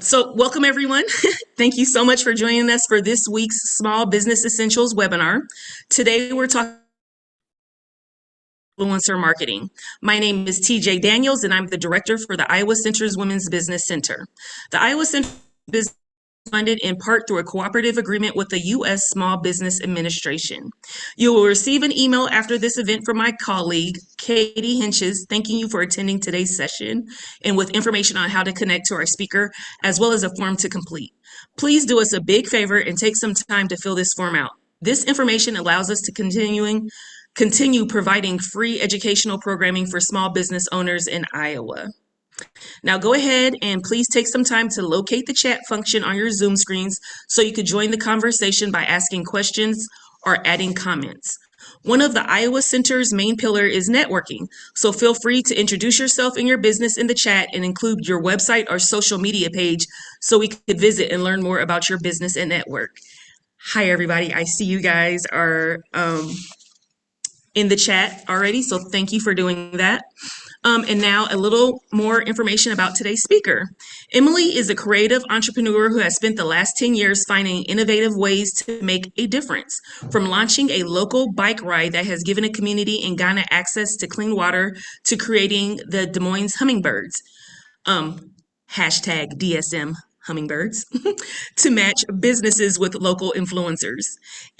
So, welcome everyone. Thank you so much for joining us for this week's Small Business Essentials webinar. Today, we're talking influencer marketing. My name is TJ Daniels, and I'm the director for the Iowa Center's Women's Business Center. The Iowa Center Business funded in part through a cooperative agreement with the U.S. Small Business Administration. You will receive an email after this event from my colleague, Katie Hinches, thanking you for attending today's session and with information on how to connect to our speaker, as well as a form to complete. Please do us a big favor and take some time to fill this form out. This information allows us to continue providing free educational programming for small business owners in Iowa. Now go ahead and please take some time to locate the chat function on your Zoom screens so you could join the conversation by asking questions or adding comments. One of the Iowa Center's main pillar is networking, so feel free to introduce yourself and your business in the chat and include your website or social media page so we could visit and learn more about your business and network. Hi everybody, I see you guys are in the chat already, so thank you for doing that. And now a little more information about today's speaker. Emily is a creative entrepreneur who has spent the last 10 years finding innovative ways to make a difference, from launching a local bike ride that has given a community in Ghana access to clean water to creating the Des Moines Hummingbirds. Hashtag DSM hummingbirds, to match businesses with local influencers.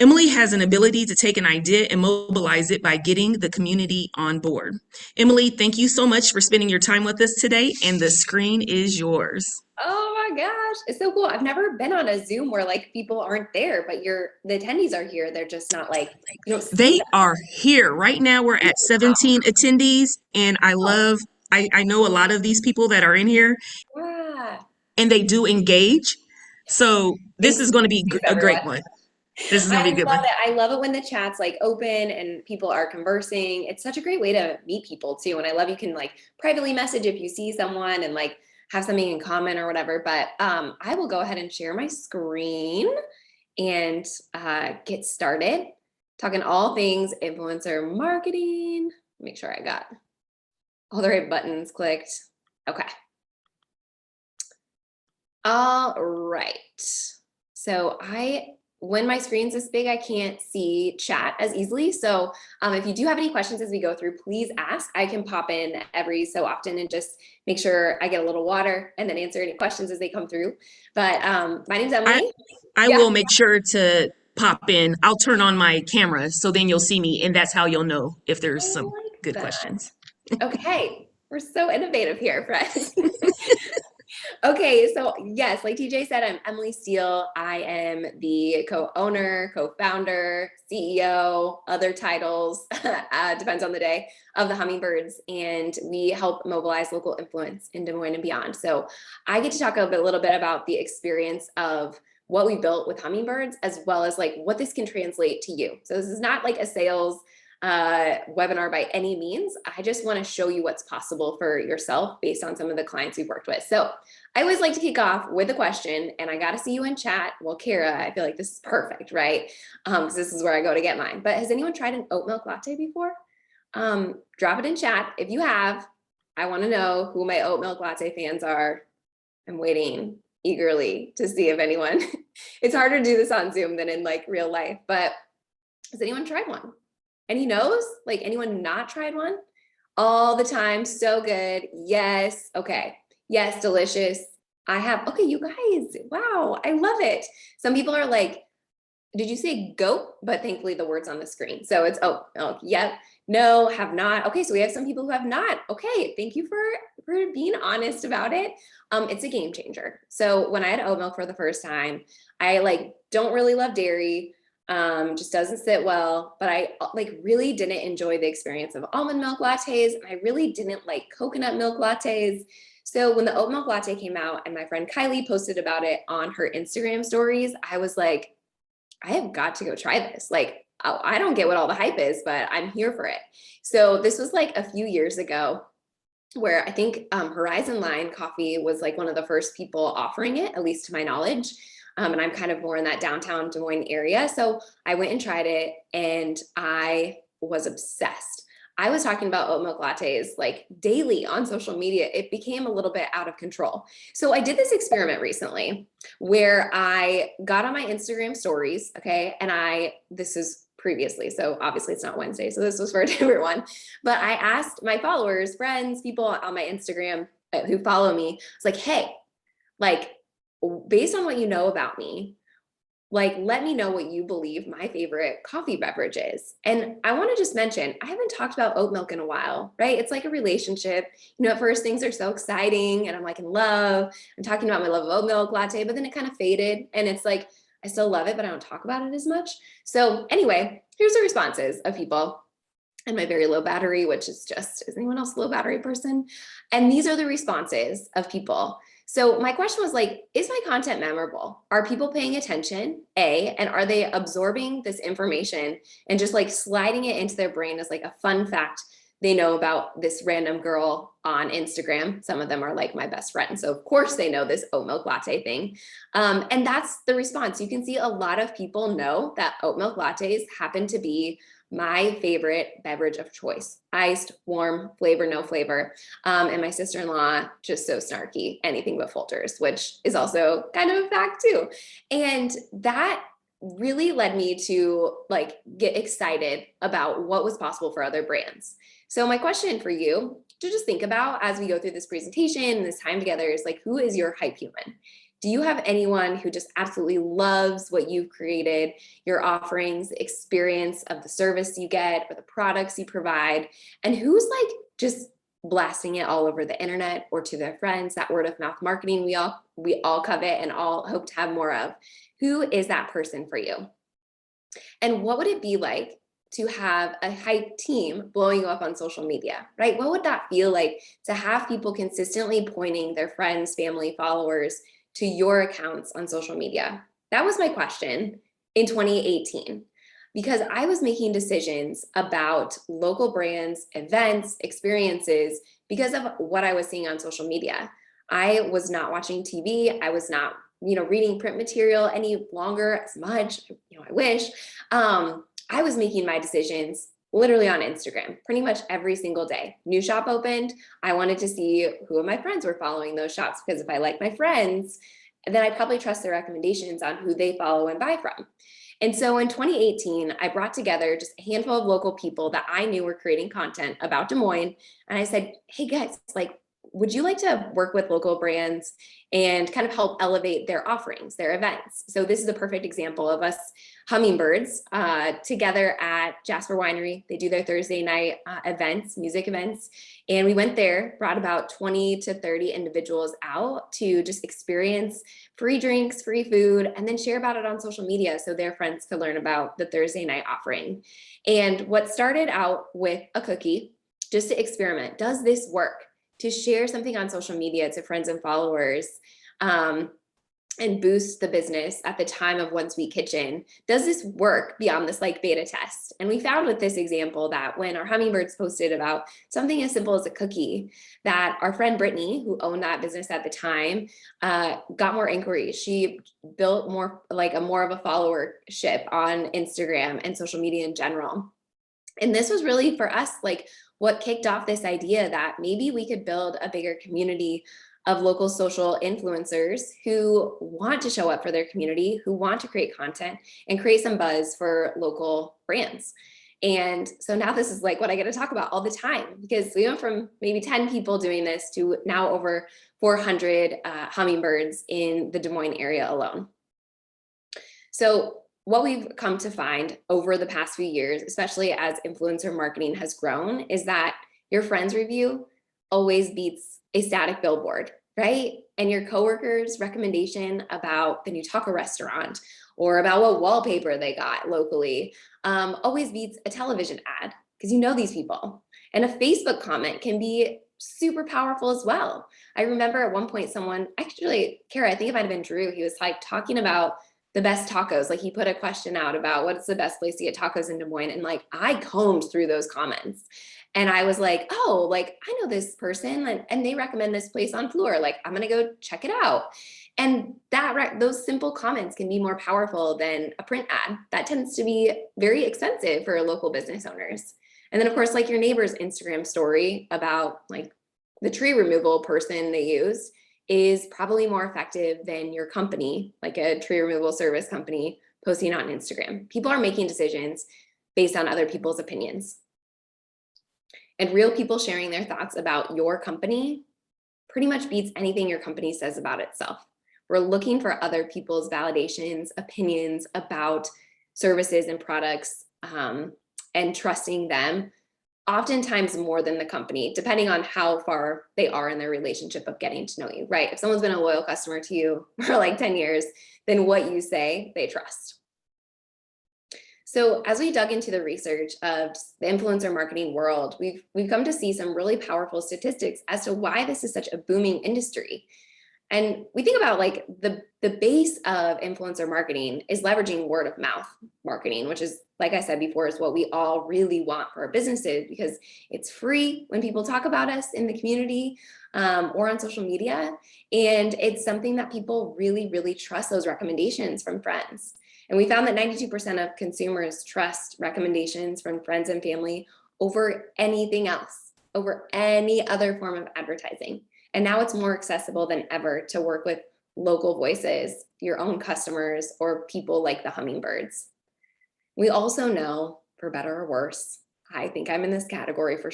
Emily has an ability to take an idea and mobilize it by getting the community on board. Emily, thank you so much for spending your time with us today, and the screen is yours. Oh my gosh, it's so cool. I've never been on a Zoom where like people aren't there, but the attendees are here. They're just not like, you don't see They them. are here. Right now we're at 17 attendees, and I know a lot of these people that are in here, Yeah. and they do engage. So this Thanks, is going to be thanks a great everyone. one. This is going I to be a good love one. it. I love it when the chat's like open and people are conversing. It's such a great way to meet people too. And I love you can like privately message if you see someone and like have something in common or whatever. But I will go ahead and share my screen and get started talking all things influencer marketing. Make sure I got all the right buttons clicked. Okay. All right. So when my screen's this big, I can't see chat as easily. So if you do have any questions as we go through, please ask. I can pop in every so often and just make sure I get a little water and then answer any questions as they come through. But my name's Emily. I Yeah. will make sure to pop in. I'll turn on my camera so then you'll see me, and that's how you'll know if I there's some like good that. questions. Okay. We're so innovative here, friends. Okay, so yes, like TJ said, I'm Emily Steele. I am the co-owner, co-founder, CEO, other titles, depends on the day, of the Hummingbirds, and we help mobilize local influence in Des Moines and beyond. So I get to talk a little bit about the experience of what we built with Hummingbirds, as well as like what this can translate to you. So this is not like a sales webinar by any means. I just want to show you what's possible for yourself based on some of the clients we've worked with. So I always like to kick off with a question, and I got to see you in chat. Well, Kara, I feel like this is perfect, right? Because this is where I go to get mine. But has anyone tried an oat milk latte before? Drop it in chat. If you have, I want to know who my oat milk latte fans are. I'm waiting eagerly to see if anyone, it's harder to do this on Zoom than in like real life, but has anyone tried one? Any no's? Like anyone not tried one? All the time, so good. Yes, okay. Yes, delicious. I have, okay, you guys, wow, I love it. Some people are like, did you say goat? But thankfully the word's on the screen. So it's, oh, yep, no, have not. Okay, so we have some people who have not. Okay, thank you for being honest about it. It's a game changer. So when I had oat milk for the first time, I like don't really love dairy. Just doesn't sit well, but I like really didn't enjoy the experience of almond milk lattes. And I really didn't like coconut milk lattes. So when the oat milk latte came out and my friend Kylie posted about it on her Instagram stories, I was like, I have got to go try this. Like, I don't get what all the hype is, but I'm here for it. So this was like a few years ago where I think Horizon Line Coffee was like one of the first people offering it, at least to my knowledge. And I'm kind of more in that downtown Des Moines area. So I went and tried it and I was obsessed. I was talking about oat milk lattes like daily on social media. It became a little bit out of control. So I did this experiment recently where I got on my Instagram stories, okay, and this is previously, so obviously it's not Wednesday, so this was for a different one, but I asked my followers, friends, people on my Instagram who follow me, it's like, hey, like, based on what you know about me, like, let me know what you believe my favorite coffee beverage is. And I want to just mention, I haven't talked about oat milk in a while, right? It's like a relationship. You know, at first things are so exciting and I'm like in love. I'm talking about my love of oat milk latte, but then it kind of faded. And it's like, I still love it, but I don't talk about it as much. So anyway, here's the responses of people and my very low battery, which is anyone else a low battery person? And these are the responses of people. So my question was like, is my content memorable? Are people paying attention? A, and are they absorbing this information and just like sliding it into their brain as like a fun fact they know about this random girl on Instagram? Some of them are like my best friends. So of course they know this oat milk latte thing. And that's the response. You can see a lot of people know that oat milk lattes happen to be my favorite beverage of choice. Iced, warm, flavor, no flavor. And my sister-in-law, just so snarky, anything but filters, which is also kind of a fact too. And that really led me to like get excited about what was possible for other brands. So my question for you to just think about as we go through this presentation and this time together is like, who is your hype human? Do you have anyone who just absolutely loves what you've created, your offerings, the experience of the service you get or the products you provide, and who's like just blasting it all over the internet or to their friends, that word of mouth marketing we all covet and all hope to have more of? Who is that person for you? And what would it be like to have a hype team blowing you up on social media, right? What would that feel like to have people consistently pointing their friends, family, followers to your accounts on social media? That was my question in 2018, because I was making decisions about local brands, events, experiences because of what I was seeing on social media. I was not watching TV. I was not, reading print material any longer as much, I wish. I was making my decisions literally on Instagram pretty much every single day. New shop opened. I wanted to see who of my friends were following those shops, because if I like my friends, then I probably trust their recommendations on who they follow and buy from. And so in 2018, I brought together just a handful of local people that I knew were creating content about Des Moines. And I said, hey guys, like, would you like to work with local brands and kind of help elevate their offerings, their events? So this is a perfect example of us hummingbirds together at Jasper Winery. They do their Thursday night events, music events. And we went there, brought about 20 to 30 individuals out to just experience free drinks, free food, and then share about it on social media so their friends could learn about the Thursday night offering. And what started out with a cookie, just to experiment, does this work? To share something on social media to friends and followers and boost the business at the time of One Sweet Kitchen. Does this work beyond this like beta test? And we found with this example that when our hummingbirds posted about something as simple as a cookie, that our friend Brittany, who owned that business at the time, got more inquiries. She built more of a followership on Instagram and social media in general. And this was really for us, like, what kicked off this idea that maybe we could build a bigger community of local social influencers who want to show up for their community, who want to create content and create some buzz for local brands. And so now this is like what I get to talk about all the time, because we went from maybe 10 people doing this to now over 400 hummingbirds in the Des Moines area alone. So what we've come to find over the past few years, especially as influencer marketing has grown, is that your friend's review always beats a static billboard, right? And your coworker's recommendation about the new taco restaurant or about what wallpaper they got locally always beats a television ad, because you know these people. And a Facebook comment can be super powerful as well. I remember at one point someone, actually, Kara, I think it might have been Drew, he was like talking about the best tacos. Like, he put a question out about what's the best place to get tacos in Des Moines. And like, I combed through those comments and I was like, oh, like, I know this person and they recommend this place on Fleur. Like, I'm going to go check it out. And those simple comments can be more powerful than a print ad that tends to be very expensive for local business owners. And then of course, like your neighbor's Instagram story about like the tree removal person they use is probably more effective than your company, like a tree removal service company, posting on Instagram. People are making decisions based on other people's opinions. And real people sharing their thoughts about your company pretty much beats anything your company says about itself. We're looking for other people's validations, opinions about services and products, and trusting them, oftentimes more than the company, depending on how far they are in their relationship of getting to know you, right? If someone's been a loyal customer to you for like 10 years, then what you say, they trust. So as we dug into the research of the influencer marketing world, we've come to see some really powerful statistics as to why this is such a booming industry. And we think about like the base of influencer marketing is leveraging word of mouth marketing, which is, like I said before, is what we all really want for our businesses because it's free when people talk about us in the community or on social media. And it's something that people really, really trust those recommendations from friends. And we found that 92% of consumers trust recommendations from friends and family over anything else, over any other form of advertising. And now it's more accessible than ever to work with local voices, your own customers, or people like the hummingbirds. We also know, for better or worse, I think I'm in this category for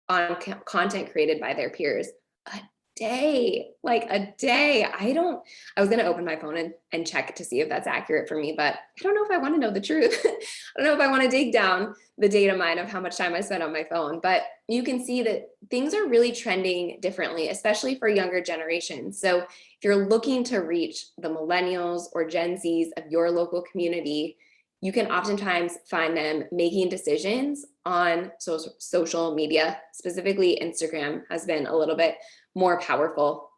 on content created by their peers. Like a day. I was going to open my phone and check to see if that's accurate for me, but I don't know if I want to know the truth. I don't know if I want to dig down the data mine of how much time I spent on my phone, but you can see that things are really trending differently, especially for younger generations. So if you're looking to reach the millennials or Gen Zs of your local community, you can oftentimes find them making decisions on social media. Specifically, Instagram has been a little bit more powerful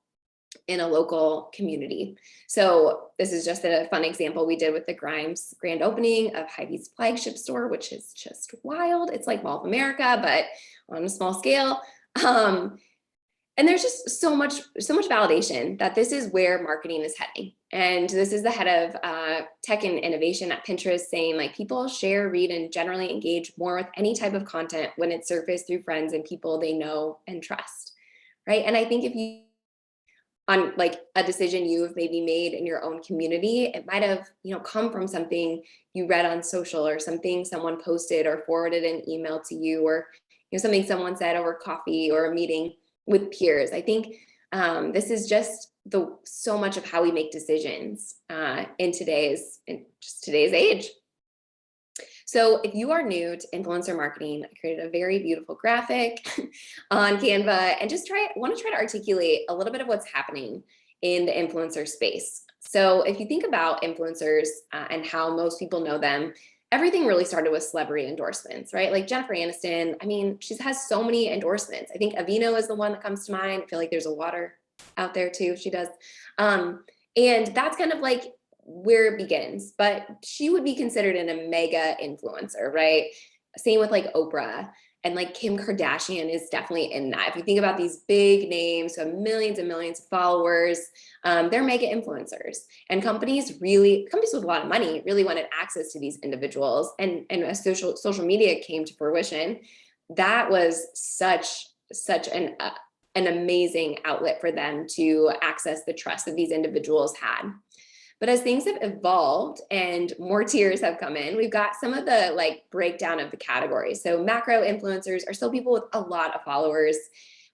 in a local community. So this is just a fun example we did with the Grimes grand opening of Hy-Vee's flagship store, which is just wild. It's like Mall of America, but on a small scale. And there's just so much validation that this is where marketing is heading. And this is the head of tech and innovation at Pinterest saying like people share, read, and generally engage more with any type of content when it's surfaced through friends and people they know and trust, right? And I think if you on like a decision you've maybe made in your own community, it might have, come from something you read on social or something someone posted or forwarded an email to you or, something someone said over coffee or a meeting with peers. I think this is just so much of how we make decisions in today's age. So if you are new to influencer marketing, I created a very beautiful graphic on Canva and just want to try to articulate a little bit of what's happening in the influencer space. So if you think about influencers and how most people know them, everything really started with celebrity endorsements, right? Like Jennifer Aniston, I mean, she has so many endorsements. I think Aveeno is the one that comes to mind. I feel like there's a water out there too, she does. And that's kind of like where it begins, but she would be considered a mega influencer, right? Same with like Oprah, and like Kim Kardashian is definitely in that. If you think about these big names who have millions and millions of followers, they're mega influencers, and companies with a lot of money really wanted access to these individuals. And as social media came to fruition, that was such an amazing outlet for them to access the trust that these individuals had. But as things have evolved and more tiers have come in, we've got some of the like breakdown of the categories. So macro influencers are still people with a lot of followers.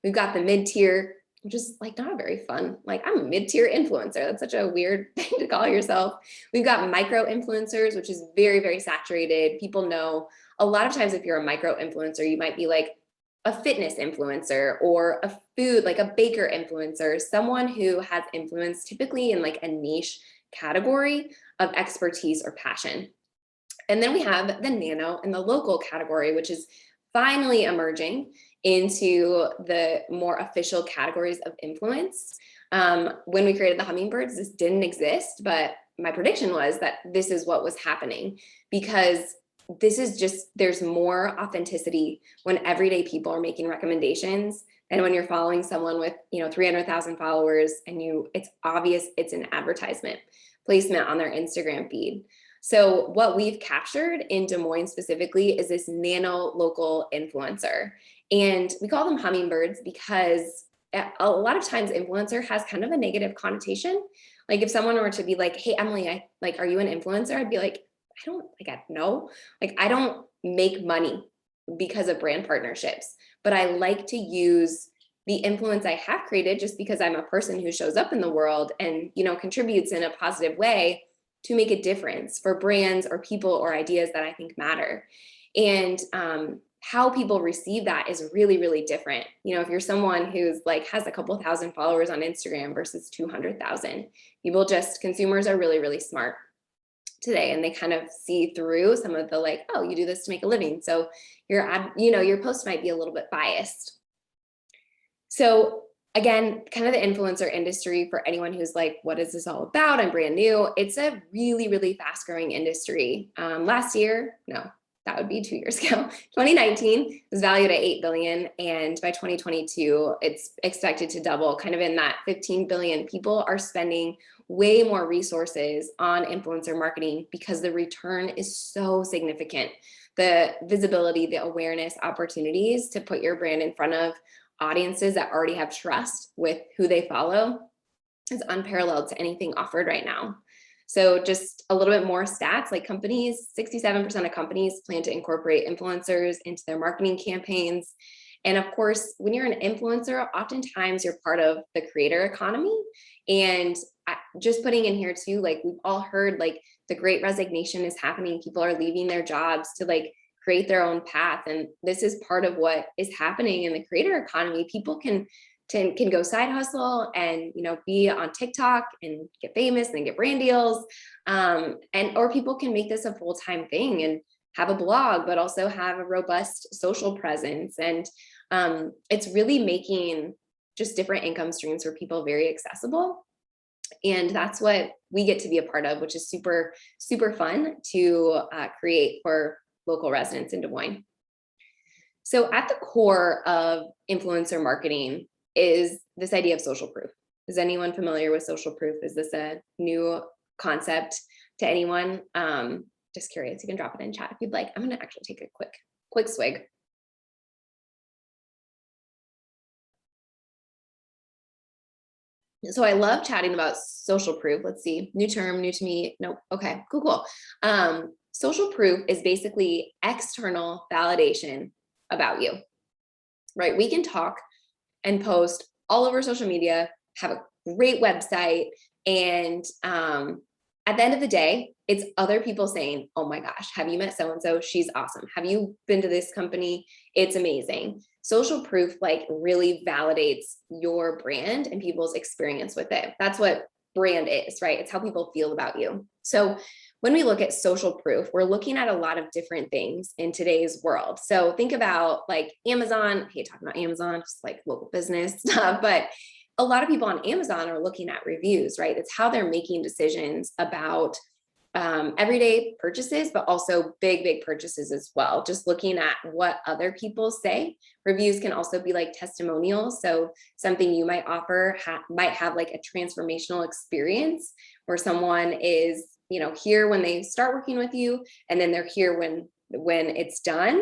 We've got the mid-tier, which is like not very fun. Like I'm a mid-tier influencer. That's such a weird thing to call yourself. We've got micro influencers, which is very, very saturated. People know a lot of times if you're a micro influencer, you might be like a fitness influencer or a food, like a baker influencer, someone who has influence typically in like a niche category of expertise or passion. And then we have the nano and the local category, which is finally emerging into the more official categories of influence. When we created the hummingbirds, this didn't exist, but my prediction was that this is what was happening because there's more authenticity when everyday people are making recommendations and when you're following someone with 300,000 followers and it's obvious it's an advertisement placement on their Instagram feed. So what we've captured in Des Moines specifically is this nano local influencer. And we call them hummingbirds because a lot of times influencer has kind of a negative connotation. Like if someone were to be like, hey, Emily, are you an influencer? I'd be like, no, like I don't make money because of brand partnerships, but I like to use the influence I have created just because I'm a person who shows up in the world and, contributes in a positive way to make a difference for brands or people or ideas that I think matter. And how people receive that is really, really different. If you're someone who's like has a couple thousand followers on Instagram versus 200,000, consumers are really, really smart today, and they kind of see through some of the like, oh, you do this to make a living, so your ad, your post might be a little bit biased. So again, kind of the influencer industry, for anyone who's like, what is this all about? I'm brand new. It's a really, really fast growing industry. Last year, no, that would be 2 years ago, 2019 was valued at 8 billion. And by 2022, it's expected to double, kind of in that 15 billion. People are spending way more resources on influencer marketing because the return is so significant. The visibility, the awareness, opportunities to put your brand in front of audiences that already have trust with who they follow is unparalleled to anything offered right now. So just a little bit more stats, like companies, 67% of companies plan to incorporate influencers into their marketing campaigns. And of course, when you're an influencer, oftentimes you're part of the creator economy. And just putting in here too, like we've all heard, like the great resignation is happening. People are leaving their jobs to like create their own path. And this is part of what is happening in the creator economy. People can go side hustle and be on TikTok and get famous and then get brand deals. Or people can make this a full-time thing and have a blog, but also have a robust social presence. And it's really making just different income streams for people very accessible. And that's what we get to be a part of, which is super, super fun to create for local residents in Des Moines. So at the core of influencer marketing is this idea of social proof. Is anyone familiar with social proof? Is this a new concept to anyone? Just curious, you can drop it in chat if you'd like. I'm gonna actually take a quick swig. So I love chatting about social proof. Let's see, new term, new to me. Nope, okay, cool. Social proof is basically external validation about you, right? We can talk and post all over social media, have a great website, and at the end of the day, it's other people saying, oh my gosh, have you met so-and-so? She's awesome. Have you been to this company? It's amazing. Social proof like really validates your brand and people's experience with it. That's what brand is, right? It's how people feel about you. So when we look at social proof, we're looking at a lot of different things in today's world. So think about like Amazon. I hate talking about Amazon, just like local business stuff, but a lot of people on Amazon are looking at reviews, right? It's how they're making decisions about everyday purchases, but also big purchases as well. Just looking at what other people say. Reviews can also be like testimonials. So something you might offer might have like a transformational experience where someone is, here when they start working with you, and then they're here when it's done.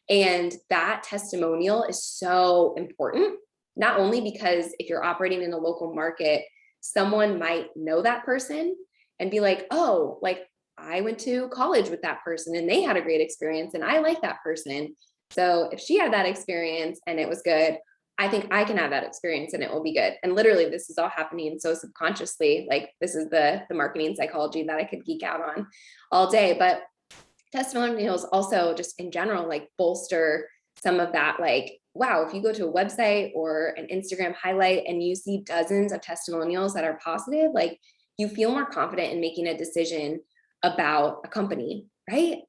And that testimonial is so important, not only because if you're operating in a local market, someone might know that person and be like, oh, like I went to college with that person and they had a great experience and I like that person. So if she had that experience and it was good, I think I can have that experience and it will be good. And literally this is all happening so subconsciously. Like this is the marketing psychology that I could geek out on all day. But testimonials also just in general, like bolster some of that, like, wow, if you go to a website or an Instagram highlight and you see dozens of testimonials that are positive, like you feel more confident in making a decision about a company, right?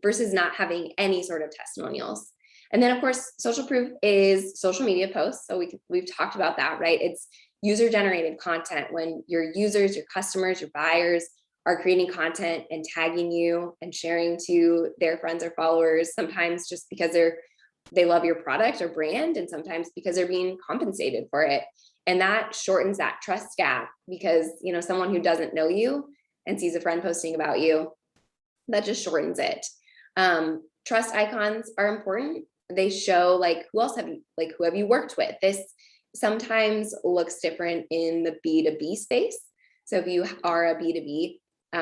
Versus not having any sort of testimonials. And then of course, social proof is social media posts. So we've talked about that, right? It's user-generated content when your users, your customers, your buyers are creating content and tagging you and sharing to their friends or followers, sometimes just because they love your product or brand, and sometimes because they're being compensated for it. And that shortens that trust gap because, someone who doesn't know you and sees a friend posting about you, that just shortens it. Trust icons are important. They show like who have you worked with? This sometimes looks different in the B2B space. So if you are a B2B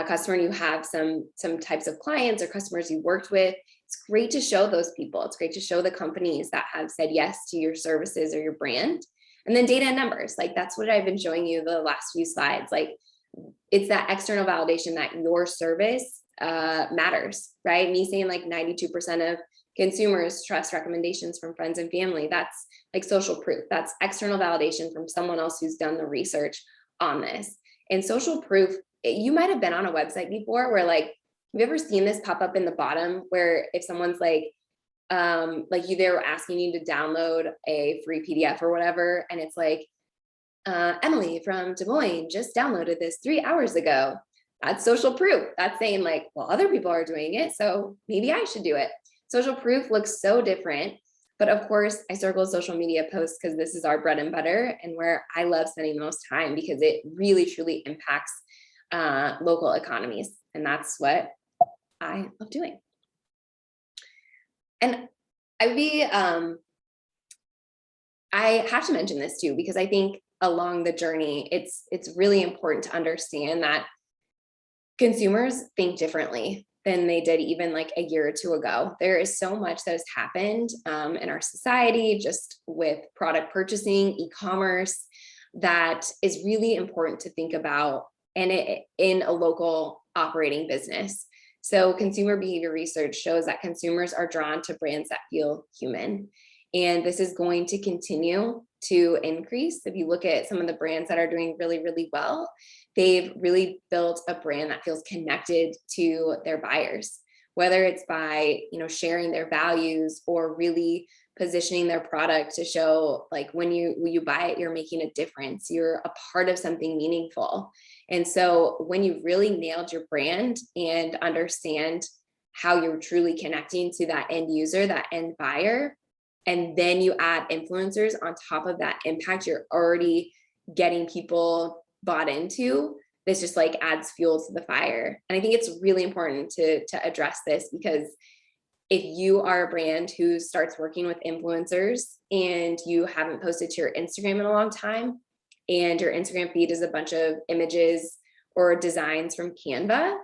customer and you have some types of clients or customers you worked with, it's great to show those people. It's great to show the companies that have said yes to your services or your brand. And then data and numbers, like that's what I've been showing you the last few slides. Like it's that external validation that your service matters, right? Me saying like 92% of consumers trust recommendations from friends and family. That's like social proof. That's external validation from someone else who's done the research on this. And social proof, you might have been on a website before where like, have you ever seen this pop up in the bottom where if someone's like they're asking you to download a free PDF or whatever, and it's like, Emily from Des Moines just downloaded this 3 hours ago. That's social proof. That's saying like, well, other people are doing it, so maybe I should do it. Social proof looks so different. But of course, I circle social media posts because this is our bread and butter and where I love spending the most time because it really, truly impacts local economies. And that's what I love doing. And I have to mention this too, because I think along the journey, it's really important to understand that consumers think differently than they did even like a year or two ago. There is so much that has happened in our society, just with product purchasing, e-commerce, that is really important to think about and in a local operating business. So consumer behavior research shows that consumers are drawn to brands that feel human. And this is going to continue to increase. If you look at some of the brands that are doing really, really well, they've really built a brand that feels connected to their buyers, whether it's by, sharing their values or really positioning their product to show like when you buy it, you're making a difference. You're a part of something meaningful. And so when you really nailed your brand and understand how you're truly connecting to that end user, that end buyer, and then you add influencers on top of that impact you're already getting people bought into, this just like adds fuel to the fire. And I think it's really important to address this, because if you are a brand who starts working with influencers and you haven't posted to your Instagram in a long time, and your Instagram feed is a bunch of images or designs from Canva,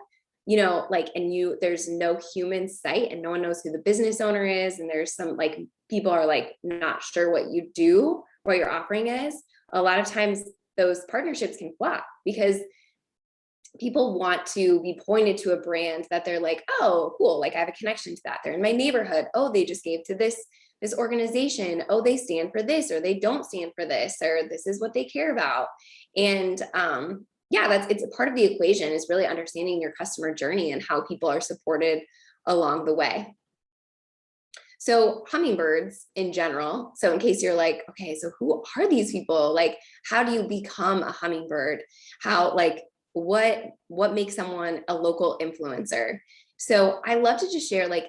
there's no human site and no one knows who the business owner is. And there's some like people are like not sure what you do, what your offering is. A lot of times those partnerships can flop because people want to be pointed to a brand that they're like, oh, cool. Like I have a connection to that. They're in my neighborhood. Oh, they just gave to this organization. Oh, they stand for this, or they don't stand for this, or this is what they care about. And it's a part of the equation is really understanding your customer journey and how people are supported along the way. So hummingbirds in general. So in case you're like, okay, so who are these people? Like, how do you become a hummingbird? What makes someone a local influencer? So I love to just share, like,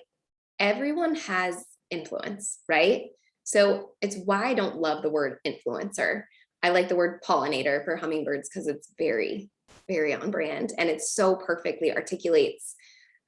everyone has influence, right? So it's why I don't love the word influencer. I like the word pollinator for hummingbirds because it's very, very on brand, and it so perfectly articulates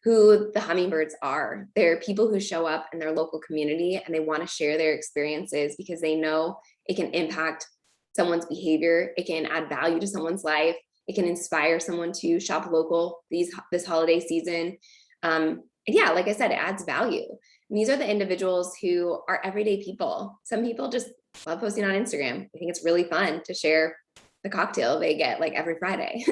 who the hummingbirds are. They're people who show up in their local community and they want to share their experiences because they know it can impact someone's behavior. It can add value to someone's life. It can inspire someone to shop local this holiday season. Like I said, it adds value. And these are the individuals who are everyday people. Some people just love posting on Instagram. I think it's really fun to share the cocktail they get like every Friday.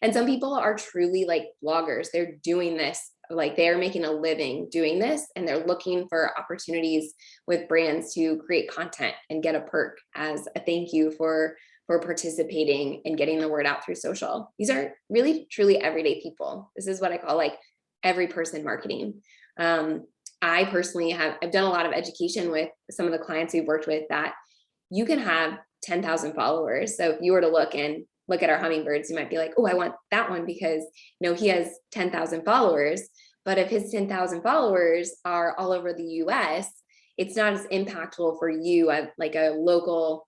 And some people are truly like bloggers. They're doing this, like they're making a living doing this, and they're looking for opportunities with brands to create content and get a perk as a thank you for participating and getting the word out through social. These are really, truly everyday people. This is what I call like every person marketing. I personally I've done a lot of education with some of the clients we've worked with that you can have 10,000 followers. So if you were to look at our hummingbirds, you might be like, oh, I want that one because, he has 10,000 followers. But if his 10,000 followers are all over the US, it's not as impactful for you at like a local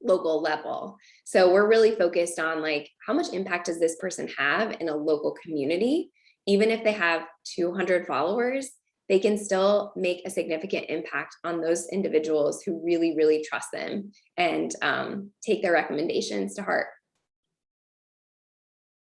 level. So we're really focused on like, how much impact does this person have in a local community? even if they have 200 followers, they can still make a significant impact on those individuals who really, really trust them and take their recommendations to heart.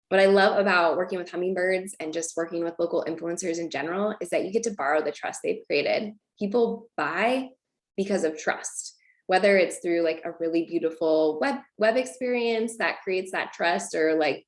What I love about working with hummingbirds and just working with local influencers in general is that you get to borrow the trust they've created. People buy because of trust, whether it's through like a really beautiful web experience that creates that trust, or like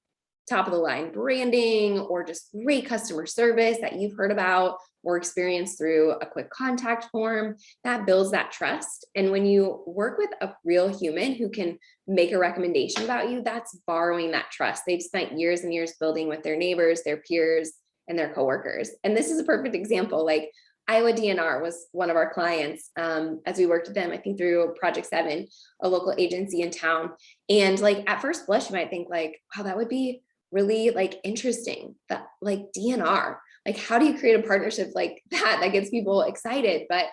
top of the line branding, or just great customer service that you've heard about or experienced through a quick contact form. That builds that trust. And when you work with a real human who can make a recommendation about you, that's borrowing that trust they've spent years and years building with their neighbors, their peers, and their coworkers. And this is a perfect example. Like Iowa DNR was one of our clients as we worked with them, I think through Project 7, a local agency in town. And like at first blush, you might think like, wow, that would be really like interesting, that like DNR, like how do you create a partnership like that gets people excited? But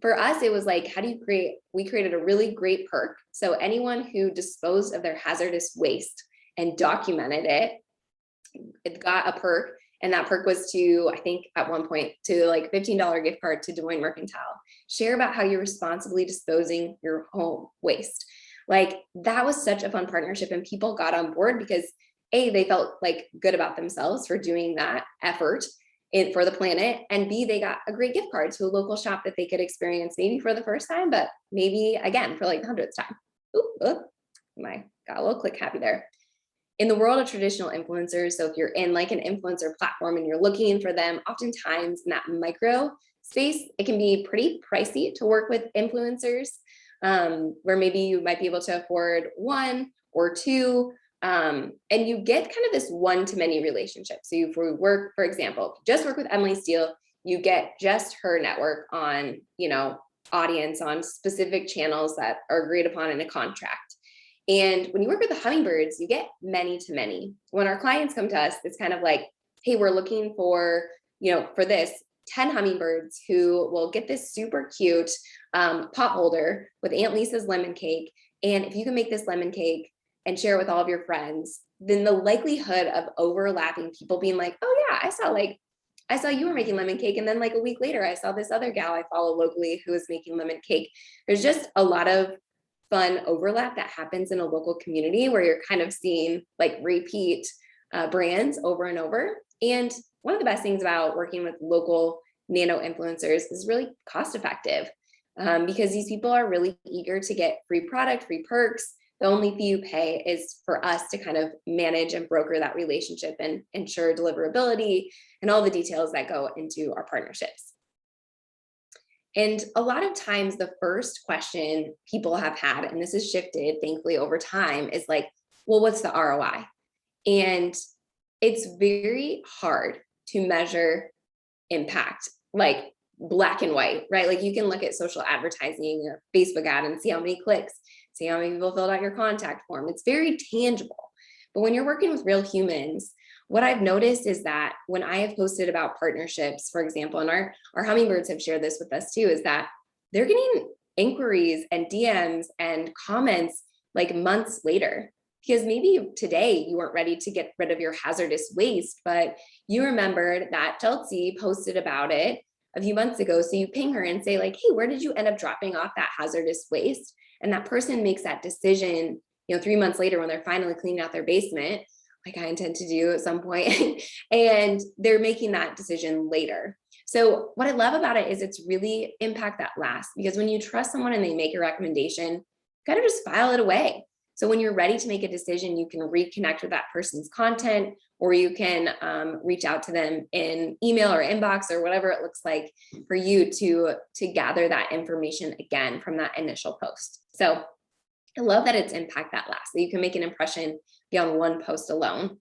for us, it was like, how do you we created a really great perk. So anyone who disposed of their hazardous waste and documented it got a perk. And that perk was to, I think at one point, to like $15 gift card to Des Moines Mercantile. Share about how you're responsibly disposing your home waste. Like that was such a fun partnership, and people got on board because A, they felt like good about themselves for doing that effort for the planet, and B, they got a great gift card to a local shop that they could experience maybe for the first time, but maybe again for like the 100th time. Got a little click happy there. In the world of traditional influencers, so if you're in like an influencer platform and you're looking for them, oftentimes in that micro space, it can be pretty pricey to work with influencers, where maybe you might be able to afford one or two. And you get kind of this one-to-many relationship. So if we work, for example, just work with Emily Steele, you get just her network on, audience on specific channels that are agreed upon in a contract. And when you work with the hummingbirds, you get many to many. When our clients come to us, it's kind of like, hey, we're looking for, for this 10 hummingbirds who will get this super cute pot holder with Aunt Lisa's lemon cake. And if you can make this lemon cake and share it with all of your friends, then the likelihood of overlapping people being like, oh yeah, I saw you were making lemon cake. And then like a week later, I saw this other gal I follow locally who was making lemon cake. There's just a lot of fun overlap that happens in a local community where you're kind of seeing like repeat brands over and over. And one of the best things about working with local nano influencers is really cost effective because these people are really eager to get free product, free perks. The only fee you pay is for us to kind of manage and broker that relationship and ensure deliverability and all the details that go into our partnerships. And a lot of times the first question people have had, and this has shifted thankfully over time, is like, well, what's the ROI? And it's very hard to measure impact, like black and white, right? Like you can look at social advertising or Facebook ad and see how many clicks, see how many people filled out your contact form. It's very tangible. But when you're working with real humans, what I've noticed is that when I have posted about partnerships, for example, and our hummingbirds have shared this with us too, is that they're getting inquiries and DMs and comments like months later. Because maybe today you weren't ready to get rid of your hazardous waste, but you remembered that Chelsea posted about it a few months ago. So you ping her and say like, hey, where did you end up dropping off that hazardous waste? And that person makes that decision, 3 months later when they're finally cleaning out their basement, like I intend to do at some point, and they're making that decision later. So what I love about it is it's really impact that lasts, because when you trust someone and they make a recommendation, you gotta just file it away. So when you're ready to make a decision, you can reconnect with that person's content, or you can reach out to them in email or inbox or whatever it looks like for you to gather that information again from that initial post. So I love that it's impact that lasts, that you can make an impression beyond one post alone.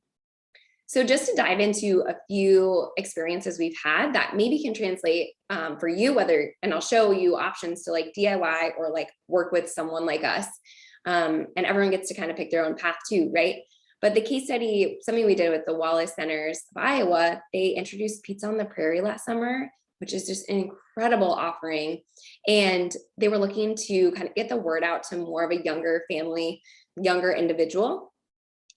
So just to dive into a few experiences we've had that maybe can translate for you, and I'll show you options to like DIY or like work with someone like us. And everyone gets to kind of pick their own path too, right? But the case study, something we did with the Wallace Centers of Iowa, they introduced Pizza on the Prairie last summer, which is just an incredible offering. And they were looking to kind of get the word out to more of a younger family, younger individual,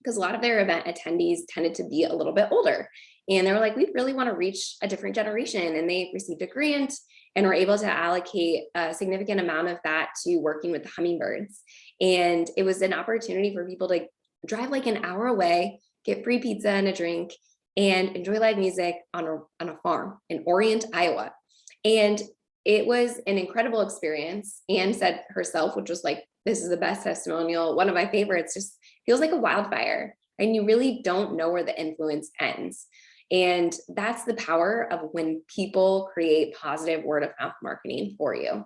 because a lot of their event attendees tended to be a little bit older. And they were like, we really want to reach a different generation. And they received a grant and were able to allocate a significant amount of that to working with the hummingbirds. And it was an opportunity for people to drive like an hour away, get free pizza and a drink, and enjoy live music on a farm in Orient, Iowa. And it was an incredible experience. Anne said herself, which was like, this is the best testimonial, one of my favorites, just feels like a wildfire. And you really don't know where the influence ends. And that's the power of when people create positive word of mouth marketing for you.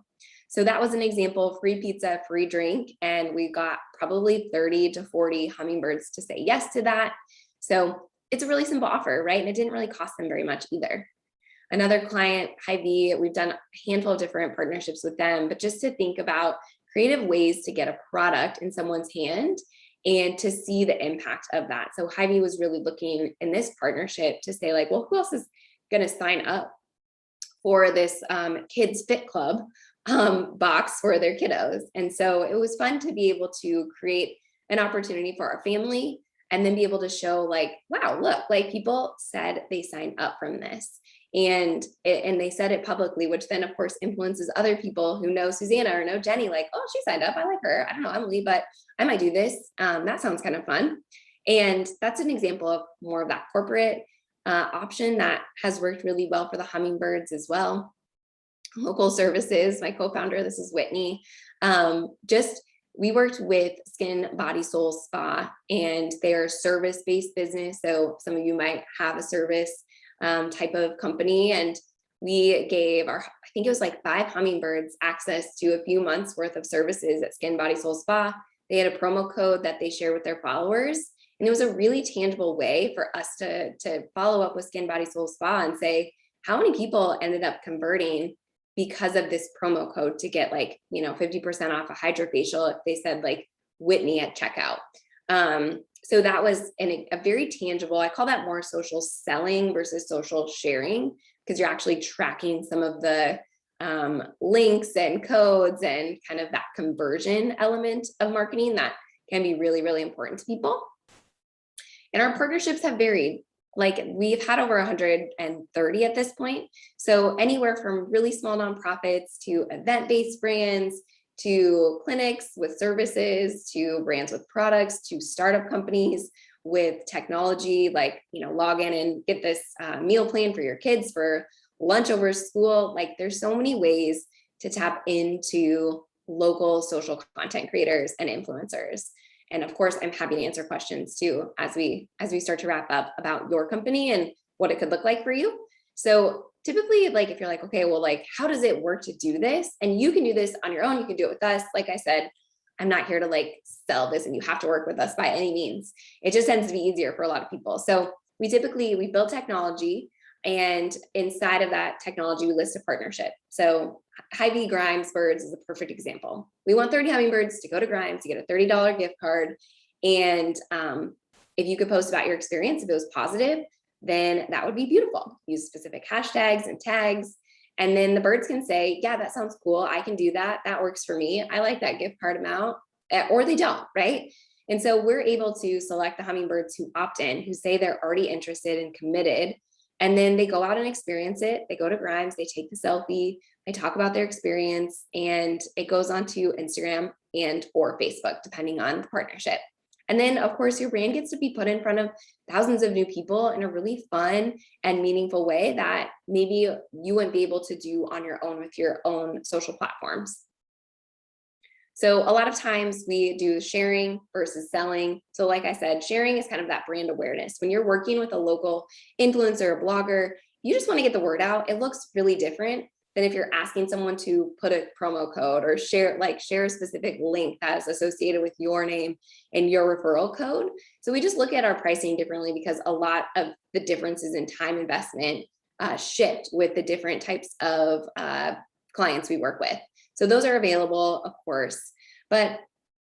So that was an example, free pizza, free drink. And we got probably 30 to 40 hummingbirds to say yes to that. So it's a really simple offer, right? And it didn't really cost them very much either. Another client, Hy-Vee, we've done a handful of different partnerships with them, but just to think about creative ways to get a product in someone's hand and to see the impact of that. So Hy-Vee was really looking in this partnership to say like, well, who else is going to sign up for this kids fit club box for their kiddos? And so it was fun to be able to create an opportunity for our family and then be able to show like, wow, look, like people said they signed up from this. And they said it publicly, which then of course influences other people who know Susanna or know Jenny, like, oh, she signed up. I like her. I don't know Emily, but I might do this. That sounds kind of fun. And that's an example of more of that corporate option that has worked really well for the hummingbirds as well. Local services, my co-founder, this is Whitney, we worked with Skin Body Soul Spa, and they're service-based business. So some of you might have a service type of company. And we gave I think it was like 5 hummingbirds access to a few months worth of services at Skin Body Soul Spa. They had a promo code that they shared with their followers. And it was a really tangible way for us to follow up with Skin Body Soul Spa and say, how many people ended up converting because of this promo code to get like, 50% off a hydrofacial if they said like Whitney at checkout. So that was a very tangible, I call that more social selling versus social sharing, because you're actually tracking some of the links and codes and kind of that conversion element of marketing that can be really, really important to people. And our partnerships have varied. Like we've had over 130 at this point. So anywhere from really small nonprofits to event-based brands, to clinics with services, to brands with products, to startup companies with technology, like, log in and get this meal plan for your kids for lunch over school. Like there's so many ways to tap into local social content creators and influencers. And of course, I'm happy to answer questions too, as we start to wrap up about your company and what it could look like for you. So typically, like, if you're like, okay, well, like, how does it work to do this? And you can do this on your own. You can do it with us. Like I said, I'm not here to like sell this and you have to work with us by any means. It just tends to be easier for a lot of people. So we build technology, and inside of that technology, we list a partnership. So Hy-Vee Grimes Birds is a perfect example. We want 30 hummingbirds to go to Grimes to get a $30 gift card. And if you could post about your experience, if it was positive, then that would be beautiful. Use specific hashtags and tags. And then the birds can say, yeah, that sounds cool. I can do that. That works for me. I like that gift card amount, or they don't, right? And so we're able to select the hummingbirds who opt in, who say they're already interested and committed. And then they go out and experience it. They go to Grimes, they take the selfie, they talk about their experience, and it goes onto Instagram and or Facebook, depending on the partnership. And then, of course, your brand gets to be put in front of thousands of new people in a really fun and meaningful way that maybe you wouldn't be able to do on your own with your own social platforms. So a lot of times we do sharing versus selling. So like I said, sharing is kind of that brand awareness. When you're working with a local influencer or blogger, you just want to get the word out. It looks really different than if you're asking someone to put a promo code or share a specific link that is associated with your name and your referral code. So we just look at our pricing differently because a lot of the differences in time investment shift with the different types of clients we work with. So those are available, of course. But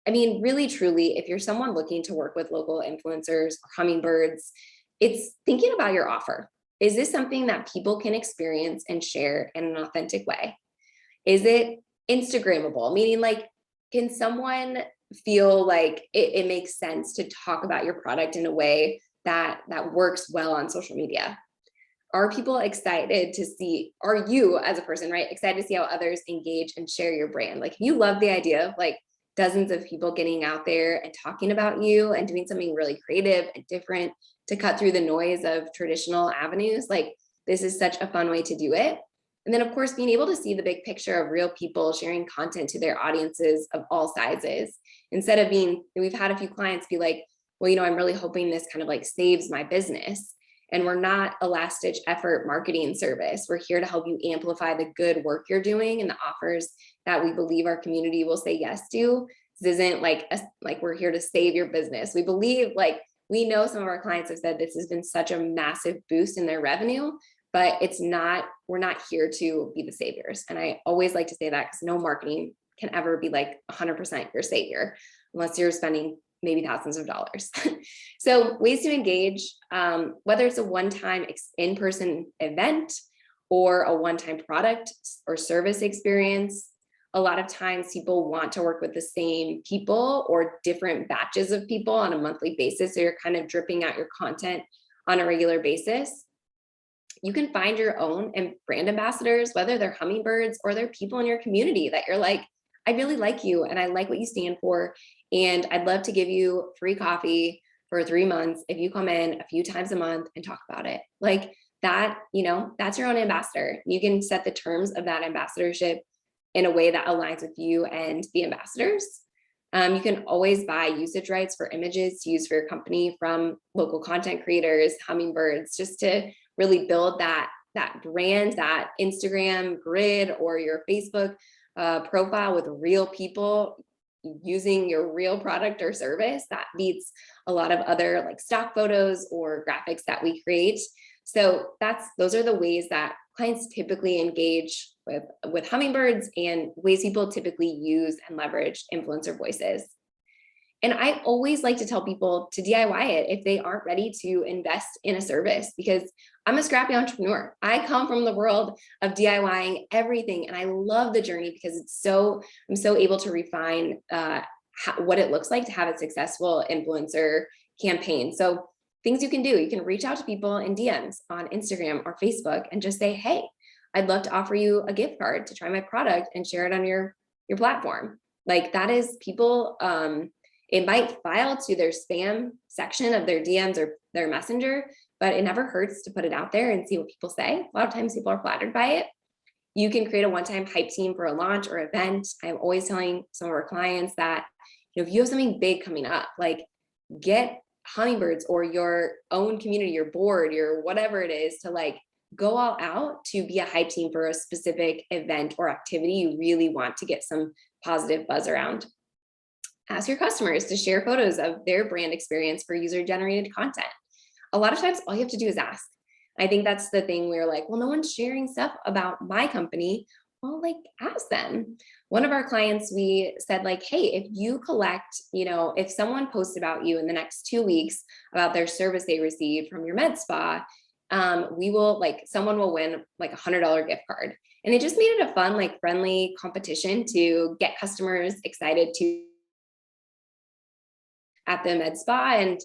I mean, really, truly, if you're someone looking to work with local influencers or hummingbirds, it's thinking about your offer. Is this something that people can experience and share in an authentic way? Is it Instagrammable? Meaning, like, can someone feel like it makes sense to talk about your product in a way that works well on social media? Are people excited to see, are you as a person, right, excited to see how others engage and share your brand? Like, if you love the idea of like dozens of people getting out there and talking about you and doing something really creative and different to cut through the noise of traditional avenues, like this is such a fun way to do it. And then of course, being able to see the big picture of real people sharing content to their audiences of all sizes, instead of being, we've had a few clients be like, well, I'm really hoping this kind of like saves my business. And we're not a last ditch effort marketing service. We're here to help you amplify the good work you're doing and the offers that we believe our community will say yes to. This isn't like we're here to save your business. We believe, like, we know some of our clients have said this has been such a massive boost in their revenue, but we're not here to be the saviors. And I always like to say that because no marketing can ever be like 100% your savior unless you're spending maybe thousands of dollars. So ways to engage, whether it's a one-time in-person event or a one-time product or service experience. A lot of times people want to work with the same people or different batches of people on a monthly basis. So you're kind of dripping out your content on a regular basis. You can find your own and brand ambassadors, whether they're hummingbirds or they're people in your community that you're like, I really like you and I like what you stand for. And I'd love to give you free coffee for 3 months if you come in a few times a month and talk about it. Like that, that's your own ambassador. You can set the terms of that ambassadorship in a way that aligns with you and the ambassadors. You can always buy usage rights for images to use for your company from local content creators, hummingbirds, just to really build that brand, that Instagram grid or your Facebook profile with real people using your real product or service. That beats a lot of other like stock photos or graphics that we create. So those are the ways that clients typically engage with hummingbirds and ways people typically use and leverage influencer voices. And I always like to tell people to DIY it if they aren't ready to invest in a service, because I'm a scrappy entrepreneur. I come from the world of DIYing everything. And I love the journey because I'm so able to refine what it looks like to have a successful influencer campaign. So things you can do, you can reach out to people in DMs on Instagram or Facebook and just say, hey, I'd love to offer you a gift card to try my product and share it on your platform. Like that is people, it might file to their spam section of their DMs or their messenger, but it never hurts to put it out there and see what people say. A lot of times people are flattered by it. You can create a one-time hype team for a launch or event. I'm always telling some of our clients that, if you have something big coming up, like get hummingbirds or your own community, your board, your whatever it is, to like go all out to be a hype team for a specific event or activity you really want to get some positive buzz around. Ask your customers to share photos of their brand experience for user-generated content. A lot of times, all you have to do is ask. I think that's the thing. We're like, well, no one's sharing stuff about my company. Well, like, ask them. One of our clients, we said like, hey, if you collect, if someone posts about you in the next 2 weeks about their service they received from your med spa, someone will win like $100 gift card. And it just made it a fun, like friendly competition to get customers excited to at the med spa. And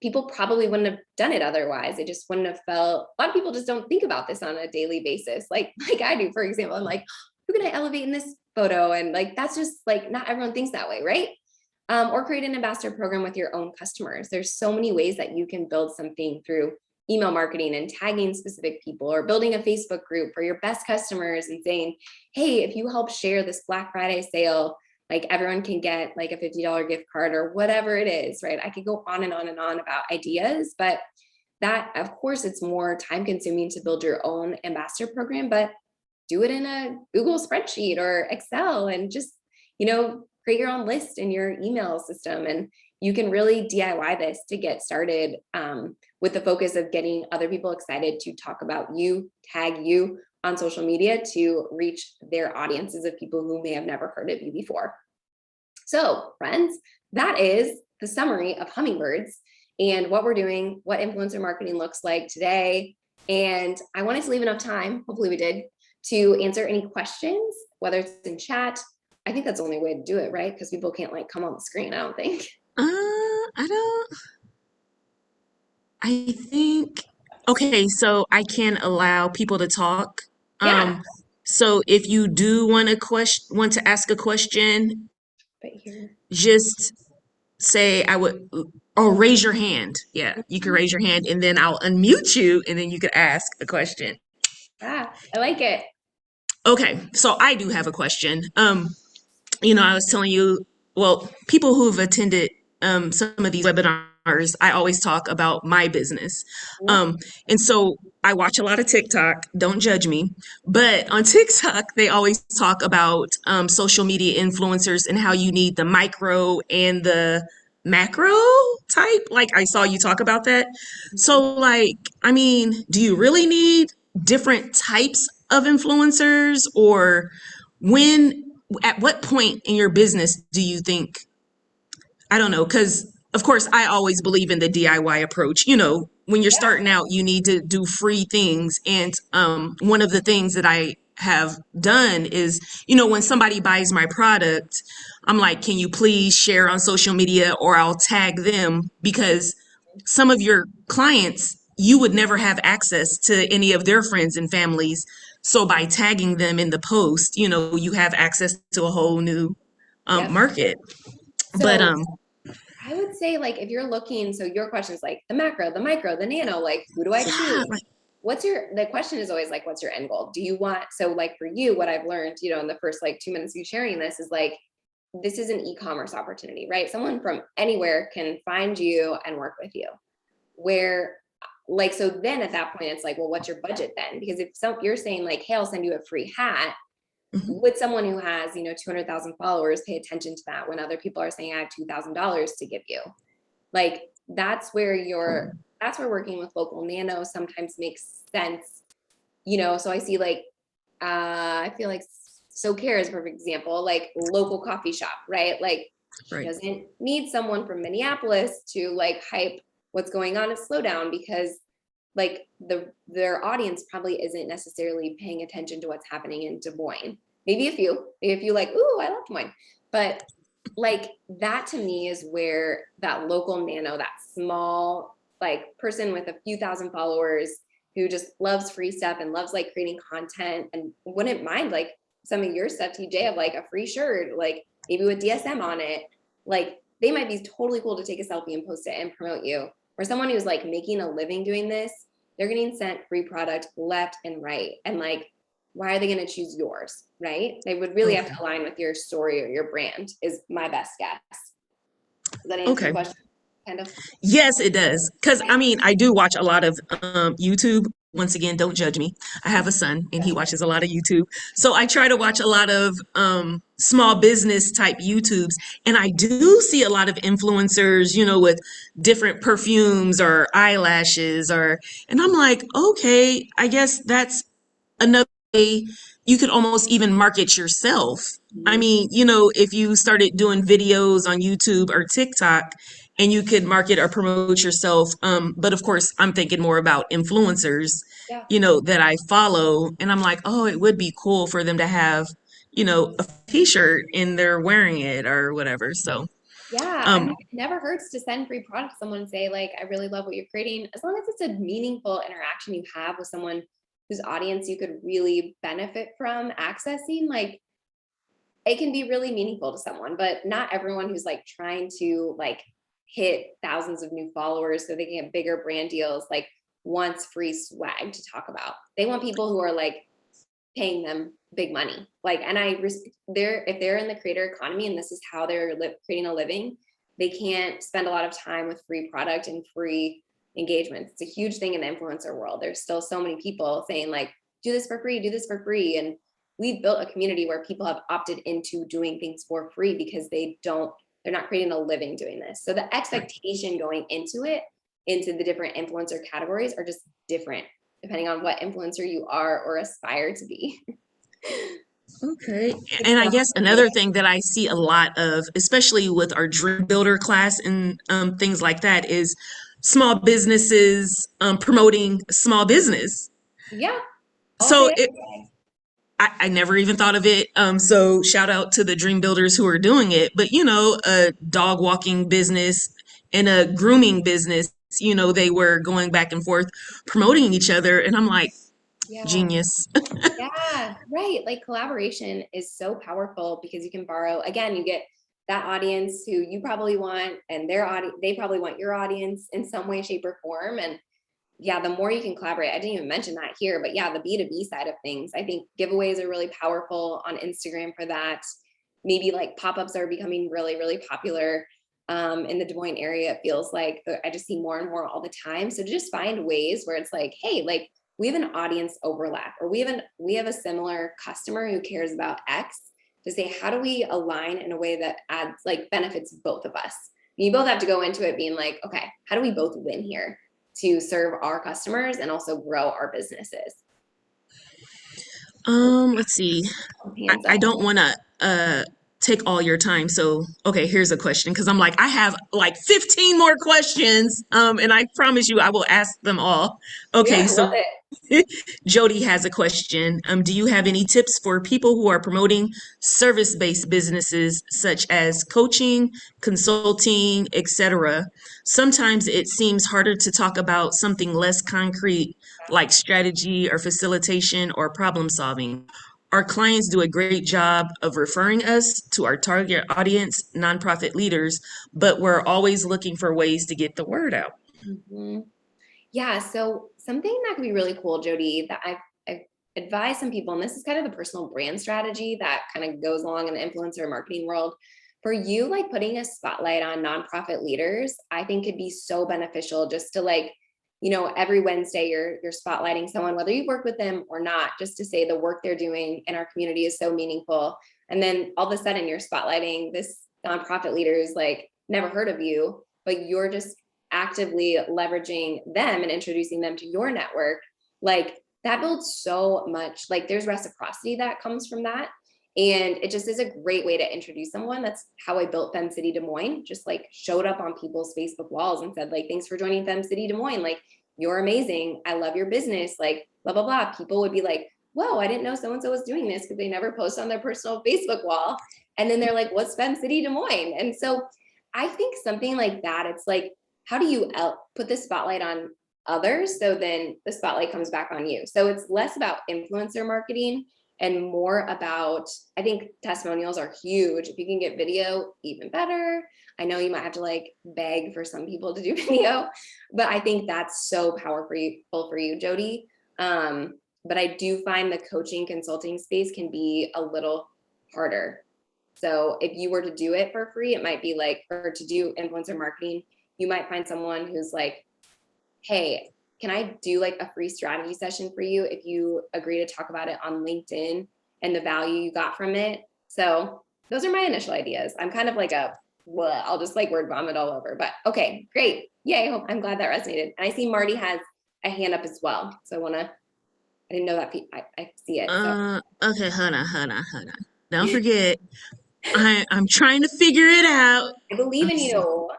people probably wouldn't have done it otherwise. It just wouldn't have felt, a lot of people just don't think about this on a daily basis. Like I do, for example, I'm like, who can I elevate in this photo? And like, that's just like, not everyone thinks that way, right? Or create an ambassador program with your own customers. There's so many ways that you can build something through email marketing and tagging specific people, or building a Facebook group for your best customers and saying, hey, if you help share this Black Friday sale, like everyone can get like a $50 gift card or whatever it is, right? I could go on and on and on about ideas, but that, of course, it's more time consuming to build your own ambassador program, but do it in a Google spreadsheet or Excel and just, create your own list in your email system. And you can really DIY this to get started with the focus of getting other people excited to talk about you, tag you on social media to reach their audiences of people who may have never heard of you before. So friends, that is the summary of hummingbirds and what we're doing, what influencer marketing looks like today. And I wanted to leave enough time, hopefully we did, to answer any questions, whether it's in chat. I think that's the only way to do it, right? Because people can't like come on the screen, I don't think. I don't, I think, okay, so I can allow people to talk. Yeah. Um, so if you do want to ask a question, But here. just say I would, or raise your hand. Yeah, you can raise your hand and then I'll unmute you and then you could ask a question. Ah, I like it. Okay, so I do have a question. I was telling you, well, people who've attended some of these webinars, I always talk about my business. Mhm. Um, and so I watch a lot of TikTok, don't judge me, but on TikTok, they always talk about social media influencers and how you need the micro and the macro type. Like I saw you talk about that. Mhm. So, like, I mean, do you really need different types of influencers, or when at what point in your business do you think, I don't know, because of course I always believe in the DIY approach. When you're Yeah. starting out, you need to do free things. And one of the things that I have done is, when somebody buys my product, I'm like, can you please share on social media, or I'll tag them, because some of your clients, you would never have access to any of their friends and families. So by tagging them in the post, you have access to a whole new Yep. market. But So I would say, like, if you're looking, so your question is like the macro, the micro, the nano, like, who do I yeah, choose? like, The question is always like, what's your end goal? Do you want, so like for you, what I've learned, in the first like 2 minutes of you sharing this is like, this is an e-commerce opportunity, right? Someone from anywhere can find you and work with you. Where, like, so then at that point, it's like, well, what's your budget then? Because if you're saying like, hey, I'll send you a free hat, mhm, would someone who has 200,000 followers pay attention to that when other people are saying I have $2,000 to give you? Like, that's where working with local nano sometimes makes sense. So I see like, I feel like So Care is a perfect example, like local coffee shop, right? Like, she right. doesn't need someone from Minneapolis to like hype what's going on at Slowdown, because like their audience probably isn't necessarily paying attention to what's happening in Des Moines. Maybe a few like, ooh, I love Des Moines. But like, that to me is where that local nano, that small like person with a few thousand followers who just loves free stuff and loves like creating content and wouldn't mind like some of your stuff, TJ, of like a free shirt, like maybe with DSM on it, like they might be totally cool to take a selfie and post it and promote you. Or someone who's like making a living doing this, they're getting sent free product left and right. And like, why are they going to choose yours? Right? They would really have Okay. to align with your story or your brand, is my best guess. Does that answer the Okay. question? Kind of. Yes, it does. Because Okay. I mean, I do watch a lot of YouTube. Once again, don't judge me. I have a son and he That's okay. watches a lot of YouTube. So I try to watch a lot of small business type YouTubes. And I do see a lot of influencers, with different perfumes or eyelashes, and I'm like, okay, I guess that's another way you could almost even market yourself. I Mhm. mean, if you started doing videos on YouTube or TikTok, and you could market or promote yourself. But of course, I'm thinking more about influencers, Yeah. that I follow. And I'm like, oh, it would be cool for them to have, a t-shirt and they're wearing it or whatever. So, Yeah. I um, mean, it never hurts to send free product to someone and say, like, I really love what you're creating. As long as it's a meaningful interaction you have with someone whose audience you could really benefit from accessing, like, it can be really meaningful to someone. But not everyone who's like trying to like hit thousands of new followers so they can get bigger brand deals, like, wants free swag to talk about. They want people who are like paying them big money. Like, and they're, if they're in the creator economy and this is how they're creating a living, they can't spend a lot of time with free product and free engagements. It's a huge thing in the influencer world. There's still so many people saying like, do this for free, do this for free. And we've built a community where people have opted into doing things for free because they're not creating a living doing this. So the expectation going into it, into the different influencer categories, are just different depending on what influencer you are or aspire to be. okay. It's And I so guess complicated. another thing that I see a lot of, especially with our dream builder class and things like that, is small businesses promoting small business. Yeah, all So day, it, every day. I never even thought of it. So shout out to the dream builders who are doing it. But a dog walking business and a grooming business, they were going back and forth promoting each other. And I'm like, Yeah. genius. Yeah, right. Like collaboration is so powerful because you can borrow, again, you get that audience who you probably want and their audience, they probably want your audience in some way, shape, or form. And yeah, the more you can collaborate, I didn't even mention that here, but yeah, the B2B side of things, I think giveaways are really powerful on Instagram for that. Maybe like pop-ups are becoming really, really popular in the Des Moines area. It feels like I just see more and more all the time. So to just find ways where it's like, hey, like we have an audience overlap, or we have a similar customer who cares about X, to say, how do we align in a way that adds like benefits both of us? You both have to go into it being like, okay, how do we both win here to serve our customers and also grow our businesses? Let's see. Hands I up. don't want to take all your time. So, okay, here's a question because I'm like, I have like 15 more questions. And I promise you, I will ask them all. Yeah, Okay, I love so it. Jody has a question. Do you have any tips for people who are promoting service-based businesses such as coaching, consulting, etc.? Sometimes it seems harder to talk about something less concrete like strategy or facilitation or problem solving. Our clients do a great job of referring us to our target audience, nonprofit leaders, but we're always looking for ways to get the word out. Mhm. Yeah, so something that could be really cool, Jody, that I've advised some people, and this is kind of the personal brand strategy that kind of goes along in the influencer marketing world. For you, like putting a spotlight on nonprofit leaders, I think could be so beneficial just to like, every Wednesday you're spotlighting someone, whether you work with them or not, just to say the work they're doing in our community is so meaningful. And then all of a sudden you're spotlighting this nonprofit leader who's like never heard of you, but you're just actively leveraging them and introducing them to your network. Like that builds so much, like there's reciprocity that comes from that. And it just is a great way to introduce someone. That's how I built Fem City Des Moines. Just like showed up on people's Facebook walls and said, like, thanks for joining Fem City Des Moines. Like, you're amazing. I love your business. Like, blah, blah, blah. People would be like, whoa, I didn't know so-and-so was doing this because they never post on their personal Facebook wall. And then they're like, what's Fem City Des Moines? And so I think something like that, it's like, how do you put the spotlight on others so then the spotlight comes back on you? So it's less about influencer marketing and more about, I think testimonials are huge. If you can get video, even better. I know you might have to like beg for some people to do video, but I think that's so powerful for you, Jody. But I do find the coaching consulting space can be a little harder. So if you were to do it for free, it might be like, or to do influencer marketing, you might find someone who's like, hey, can I do like a free strategy session for you if you agree to talk about it on LinkedIn and the value you got from it? So those are my initial ideas. I'm kind of like I'll just like word vomit all over, but okay, great. Yay. I'm glad that resonated. And I see Marty has a hand up as well. So I didn't know that I see it. So Okay, hold on. Don't forget, I'm trying to figure it out. I believe Let me in see. you.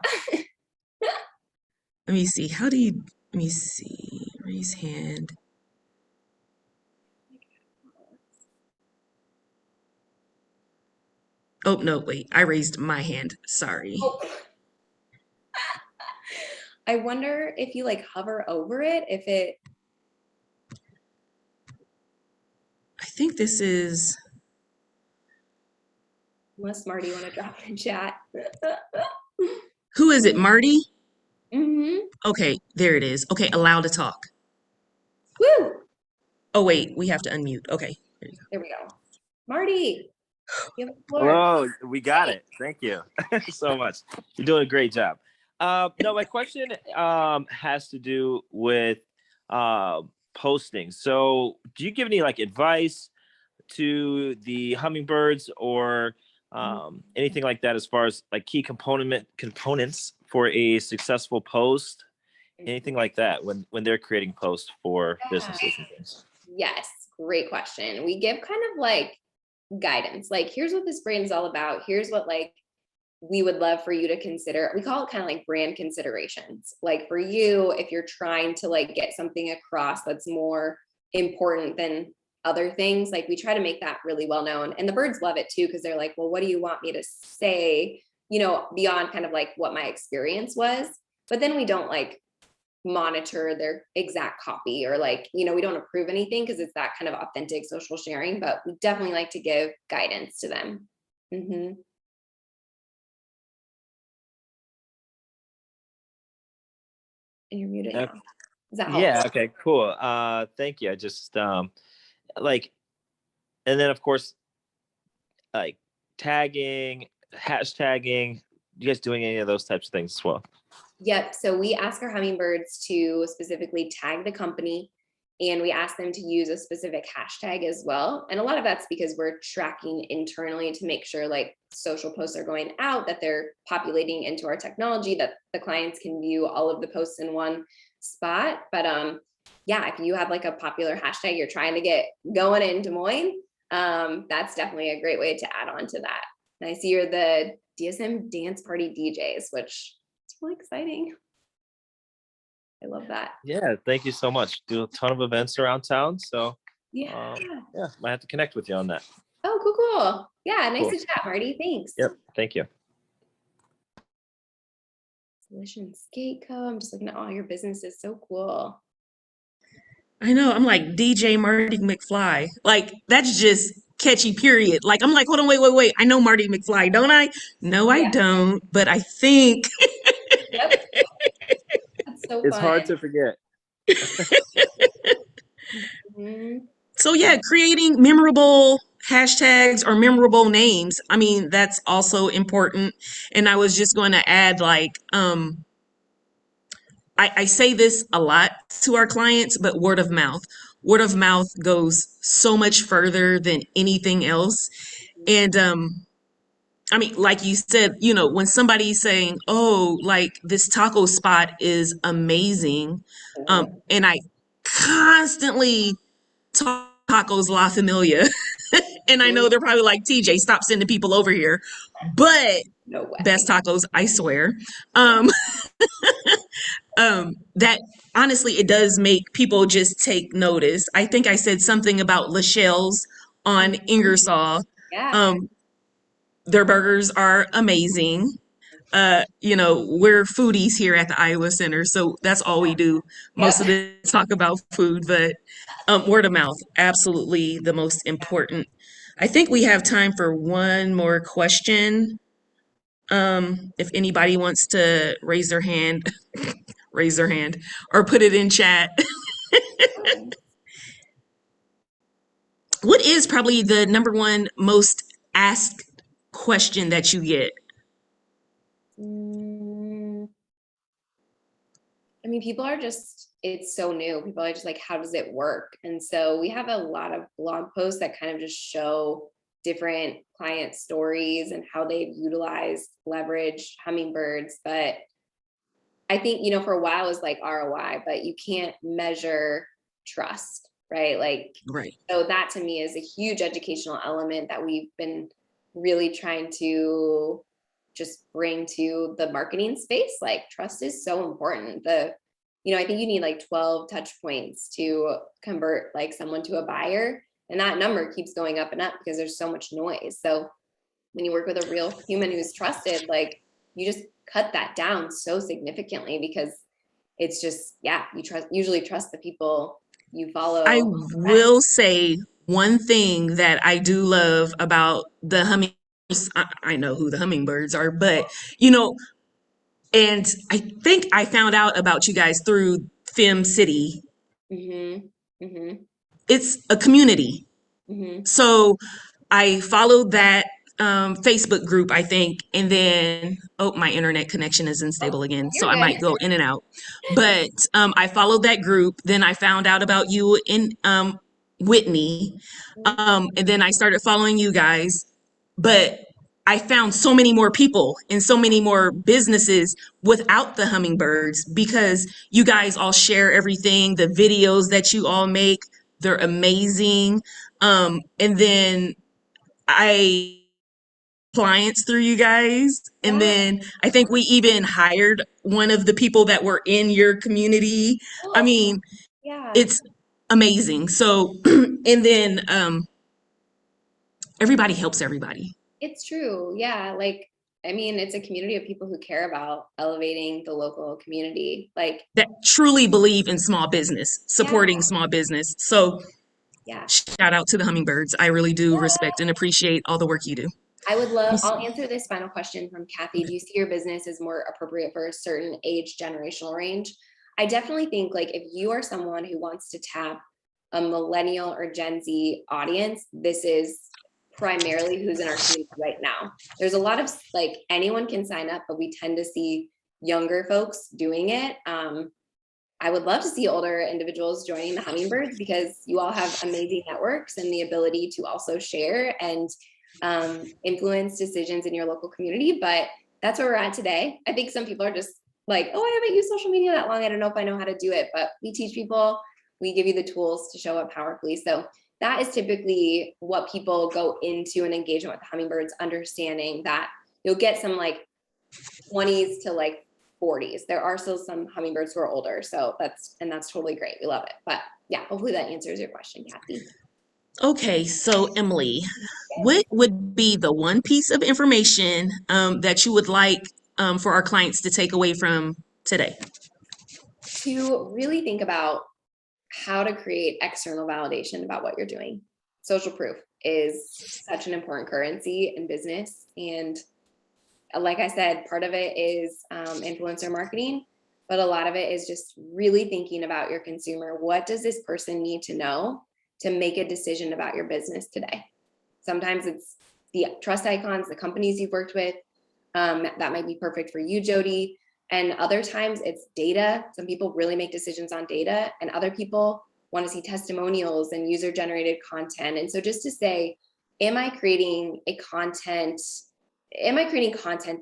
Let me see. How do you? Let me see. Raise hand. Oh no, wait. I raised my hand. Sorry. Oh, I wonder if you like hover over it, if it, I think this is. unless Marty, you want to drop it in chat. Who is it? Marty? Mm-hmm. Okay, there it is. Okay, allow to talk. Woo! Oh wait, we have to unmute. Okay. There you go. There we go. Marty, you have the floor. Whoa, we got it. Thank you so much. You're doing a great job. No, my question has to do with posting. So, do you give any like advice to the hummingbirds or anything like that as far as like key components for a successful post? Anything like that when they're creating posts for Yeah. businesses and things? Yes, great question. We give kind of like guidance. Like, here's what this brand is all about. Here's what like we would love for you to consider. We call it kind of like brand considerations. Like for you, if you're trying to like get something across that's more important than other things. Like we try to make that really well known, and the birds love it too, because they're like, well, what do you want me to say, beyond kind of like what my experience was. But then we don't like monitor their exact copy, or like, we don't approve anything, because it's that kind of authentic social sharing, but we definitely like to give guidance to them. And you're muted now. Does that help? Yeah. Okay. Cool. Thank you. I just like, and then of course, like tagging, hashtagging. You guys doing any of those types of things as well? Yep. So we ask our hummingbirds to specifically tag the company, and we ask them to use a specific hashtag as well. And a lot of that's because we're tracking internally to make sure like social posts are going out, that they're populating into our technology, that the clients can view all of the posts in one spot. But yeah, if you have like a popular hashtag you're trying to get going in Des Moines, that's definitely a great way to add on to that. And I see you're the DSM dance party DJs, which is really exciting. I love that. Yeah. Thank you so much. Do a ton of events around town. So Yeah. yeah, might have to connect with you on that. Oh, cool. Yeah. Nice Cool. to chat, Marty. Thanks. Yep. Thank you. Solution Skate Co. I'm just looking at all your businesses. So cool. I know. I'm like DJ Marty McFly. Like that's just catchy. Period. Like I'm like, hold on, wait. I know Marty McFly, don't I? No, I Yeah. don't. But I think. Yep. That's so It's fun. hard to forget. So yeah, creating memorable hashtags or memorable names. I mean, that's also important. And I was just going to add like, I say this a lot to our clients, but word of mouth. Word of mouth goes so much further than anything else. And I mean, like you said, when somebody's saying, oh, like this taco spot is amazing. And I constantly talk tacos La Familia. And I know they're probably like, TJ, stop sending people over here. But No way. best tacos, I swear. That honestly, it does make people just take notice. I think I said something about Lachelle's on Ingersoll. Yeah. Their burgers are amazing. We're foodies here at the Iowa Center, so that's all we do. Most Yep. of the talk about food, but word of mouth, absolutely the most important. I think we have time for one more question. If anybody wants to raise their hand, raise their hand or put it in chat. What is probably the number one most asked question that you get? I mean, people are just, it's so new. People are just like, how does it work? And so we have a lot of blog posts that kind of just show different client stories and how they've utilized, leveraged hummingbirds. But I think, for a while it was like ROI, but you can't measure trust, right? Like, Right. So that to me is a huge educational element that we've been really trying to just bring to the marketing space. Like trust is so important. I think you need like 12 touch points to convert like someone to a buyer. And that number keeps going up and up because there's so much noise. So when you work with a real human who's trusted, like you just cut that down so significantly, because it's just, you usually trust the people you follow. I will say one thing that I do love about the hummingbirds. I know who the hummingbirds are, but and I think I found out about you guys through Fem City. It's a community. So I followed that Facebook group, I think, and then, my internet connection is unstable again, so I might go in and out. But I followed that group. Then I found out about you in Whitney, and then I started following you guys. But I found so many more people and so many more businesses without the hummingbirds, because you guys all share everything. The videos that you all make, they're amazing. And then I clients through you guys. And then I think we even hired one of the people that were in your community. I mean, Yeah. it's amazing. So, and then everybody helps everybody. It's true. Yeah. Like, I mean, it's a community of people who care about elevating the local community. Like, That truly believe in small business, yeah, supporting small business. So yeah. shout out to the Hummingbirds. I really do respect and appreciate all the work you do. I would love, I'll answer this final question from Kathy. Do you see your business as more appropriate for a certain age generational range? I definitely think like if you are someone who wants to tap a millennial or Gen Z audience, this is primarily who's in our community right now. There's a lot of like anyone can sign up, but we tend to see younger folks doing it. I would love to see older individuals joining the Hummingbirds because you all have amazing networks and the ability to also share and influence decisions in your local community. But that's where we're at today. I think some people are just like, oh, I haven't used social media that long. I don't know if I know how to do it, but we teach people, we give you the tools to show up powerfully. So that is typically what people go into an engagement with the Hummingbirds, understanding that you'll get some like 20s to like 40s. There are still some hummingbirds who are older. So that's totally great. We love it. But yeah, hopefully that answers your question, Kathy. Okay, so Emily, what would be the one piece of information that you would like for our clients to take away from today? To really think about how to create external validation about what you're doing. Social proof is such an important currency in business. And like I said, part of it is influencer marketing, but a lot of it is just really thinking about your consumer. What does this person need to know to make a decision about your business today? Sometimes it's the trust icons, the companies you've worked with. That might be perfect for you, Jody. And other times it's data. Some people really make decisions on data, and other people want to see testimonials and user generated content. And so just to say, am I creating content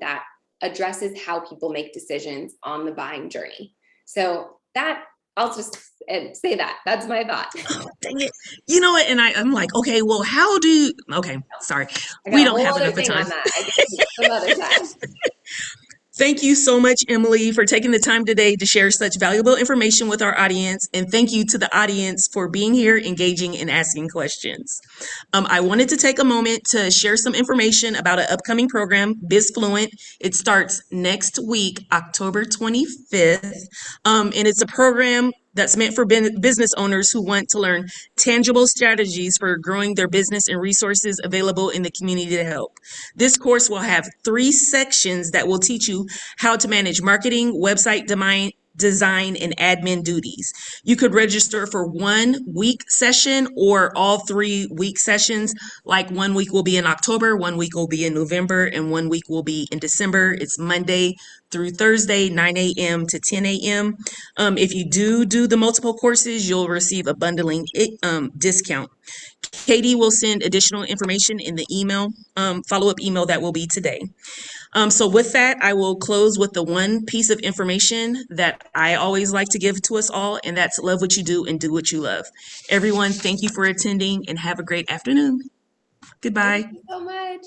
that addresses how people make decisions on the buying journey? So that I'll just say that. That's my thought. Oh, dang it. You know what? And I'm like, okay, well, okay, sorry. I We got a don't whole have other enough of thing time. on that. I guess some other time. Thank you so much, Emily, for taking the time today to share such valuable information with our audience. And thank you to the audience for being here, engaging, and asking questions. I wanted to take a moment to share some information about an upcoming program, BizFluent. It starts next week, October 25th. And it's a program that's meant for business owners who want to learn tangible strategies for growing their business and resources available in the community to help. This course will have 3 sections that will teach you how to manage marketing, website design, and admin duties. You could register for 1 week session or all 3 week sessions. Like 1 week will be in October, 1 week will be in November, and 1 week will be in December. It's Monday through Thursday, 9 a.m. to 10 a.m. If you do the multiple courses, you'll receive a bundling discount. Katie will send additional information in the follow-up email that will be today. So with that, I will close with the one piece of information that I always like to give to us all, and that's love what you do and do what you love. Everyone, thank you for attending and have a great afternoon. Goodbye. Thank you so much.